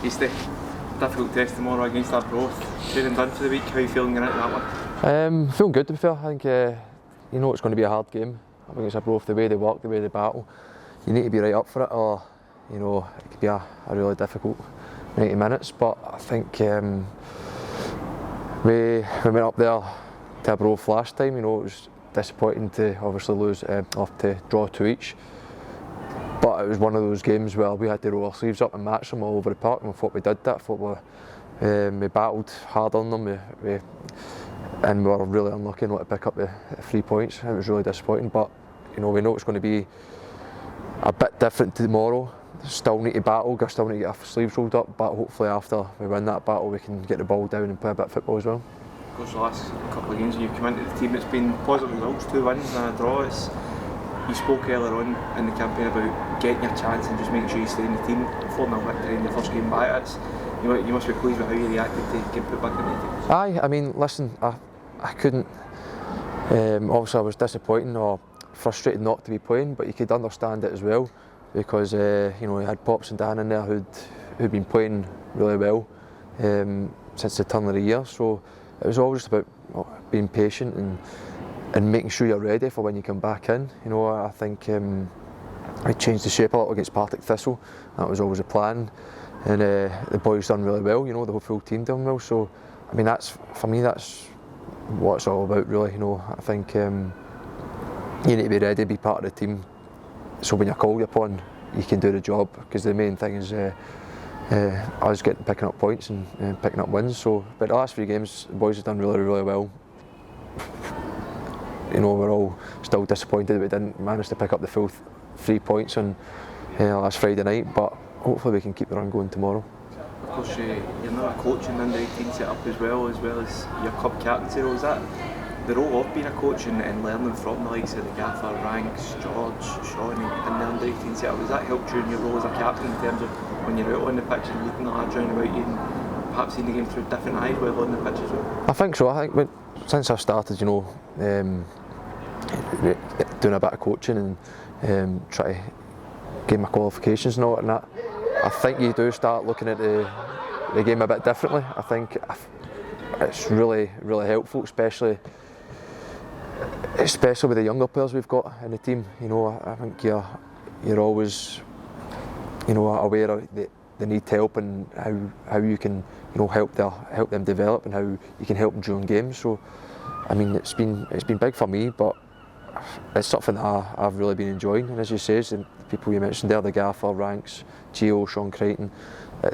Easton, difficult test tomorrow against Arbroath. Training done for the week, how are you feeling going into that one? Feeling good, to be fair. I think you know it's going to be a hard game. I think it's Arbroath, the way they work, the way they battle. You need to be right up for it, or you know it could be a really difficult 90 minutes. But I think we went up there to Arbroath last time. You know it was disappointing to obviously lose, off to draw 2 each. But it was one of those games where we had to roll our sleeves up and match them all over the park, and I thought we did that. I thought we battled hard on them, and we were really unlucky not to pick up the 3 points. It was really disappointing, but you know we know it's going to be a bit different tomorrow. Still need to battle, still need to get our sleeves rolled up, but hopefully after we win that battle we can get the ball down and play a bit of football as well. Of course, the last couple of games you've come into the team, it's been positive results, 2 wins and a draw. You spoke earlier on in the campaign about getting your chance and just making sure you stay in the team. 4-0 victory in the first game back. You must be pleased with how you reacted to get put back in the team. Aye, I mean, listen, I couldn't. Obviously, I was disappointed or frustrated not to be playing, but you could understand it as well because you know you had Pops and Dan in there who'd been playing really well since the turn of the year. So it was always about being patient and making sure you're ready for when you come back in. You know, I think I changed the shape a lot against Partick Thistle. That was always a plan, and the boys done really well. You know, the whole full team done well. So, I mean, for me, that's what it's all about, really. You know, I think you need to be ready, be part of the team, so when you're called upon, you can do the job. Because the main thing is us picking up points and picking up wins. So, but the last 3 games, the boys have done really, really well. You know, we're all still disappointed that we didn't manage to pick up the full 3 points on last Friday night, but hopefully we can keep the run going tomorrow. Of course, you're now a coach in the under-18 setup as well as your club captaincy role. Is that the role of being a coach and learning from the likes of the Gaffer, Ranks, George, Sean in the under-18 setup? Has that helped you in your role as a captain in terms of when you're out on the pitch and looking the lads round about you and perhaps seeing the game through different eyes while on the pitch as well? I think so. I think since I started, you know, doing a bit of coaching and try to get my qualifications and all that, I think you do start looking at the game a bit differently. I think it's really, really helpful, especially with the younger players we've got in the team. You know, I think you're always, you know, aware of they need help and how you can, you know, help them develop and how you can help them during games. So, I mean, it's been big for me, but it's something that I've really been enjoying. And as you say, the people you mentioned there, the Gaffer, Ranks, Gio, Sean Crichton,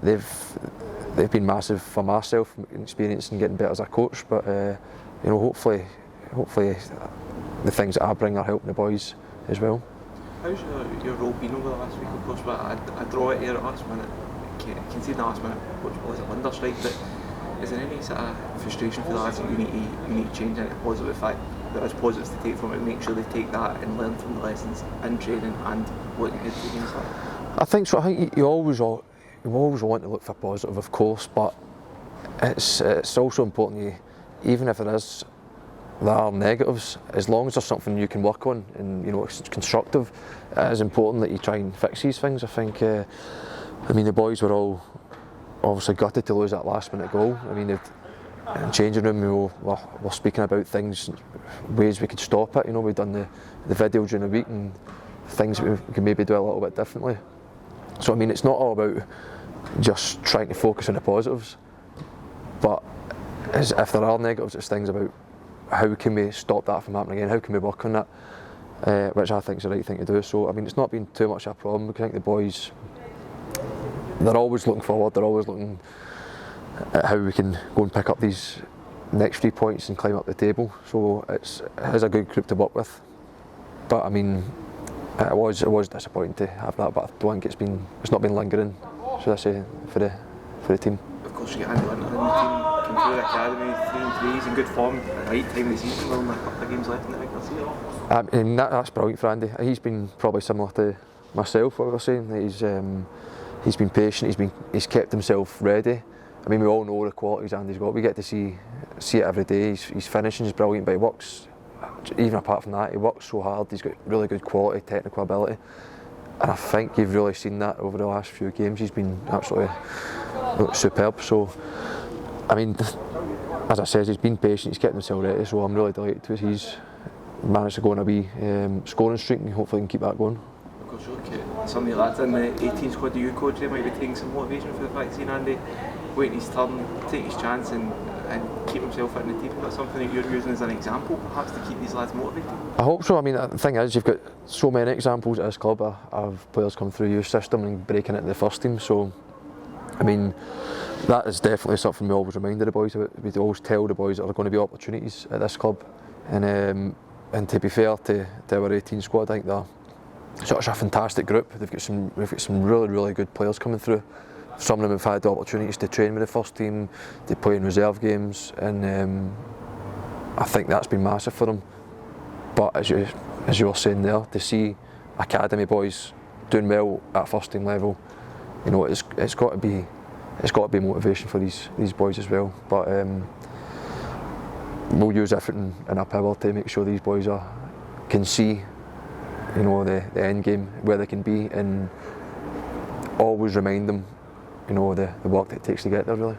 they've been massive for myself, experience and getting better as a coach. But you know, hopefully the things that I bring are helping the boys as well. How's your role been over the last week? Of course, I draw it here at last minute. I can see in the last minute, which was a wonder strike. But is there any sort of frustration for the lads that you need to change into positive fact? There is positives to take from it, make sure they take that and learn from the lessons in training and looking ahead to games like that. I think so. I think you always want to look for positive, of course, but it's also important, even if there are negatives, as long as there's something you can work on and you know it's constructive, it is important that you try and fix these things. I think, I mean, the boys were all obviously gutted to lose that last minute goal. I mean, in the changing room we're speaking about things, ways we could stop it. You know, we've done the video during the week and things we can maybe do a little bit differently. So I mean, it's not all about just trying to focus on the positives, but if there are negatives, it's things about how can we stop that from happening again, how can we work on that, which I think is the right thing to do. So I mean, it's not been too much of a problem because I think the boys, they're always looking forward, they're always looking at how we can go and pick up these next 3 points and climb up the table. So it is a good group to work with. But I mean, it was disappointing to have that, but I don't think it's not been lingering, should I say, for the team. Of course, you get Andy Linton in the team, came through the academy, 3-3s in good form at the right time of the season, with only a couple of games left in the regular season. And that's brilliant for Andy. He's been probably similar to myself, what we were saying. He's been patient, he's kept himself ready. I mean, we all know the qualities Andy's got. We get to see it every day. His finishing is brilliant, but he works, even apart from that, he works so hard. He's got really good quality, technical ability. And I think you've really seen that over the last few games. He's been absolutely looks superb. So, I mean, as I said, he's been patient, he's kept himself ready, so I'm really delighted with he's managed to go on a wee scoring streak, and hopefully he can keep that going. Of course, you look at some of the lads in the 18 squad that you coach, they might be taking some motivation for the fact that seeing Andy waiting his turn, take his chance and keep himself fit in the team. Is that something that you're using as an example, perhaps, to keep these lads motivated? I hope so. I mean, the thing is, you've got so many examples at this club of players come through your system and breaking into the first team, so I mean, that is definitely something we always remind the boys about. We always tell the boys that there are going to be opportunities at this club, and to be fair to our 18 squad, I think they're such a fantastic group. We've got some really good players coming through. Some of them have had the opportunities to train with the first team, to play in reserve games, and I think that's been massive for them. But as you were saying there, to see academy boys doing well at first team level, you know, it's got to be motivation for these boys as well. But we'll use everything in our power to make sure these boys can see, you know, the end game, where they can be, and always remind them, you know, the work that it takes to get there, really.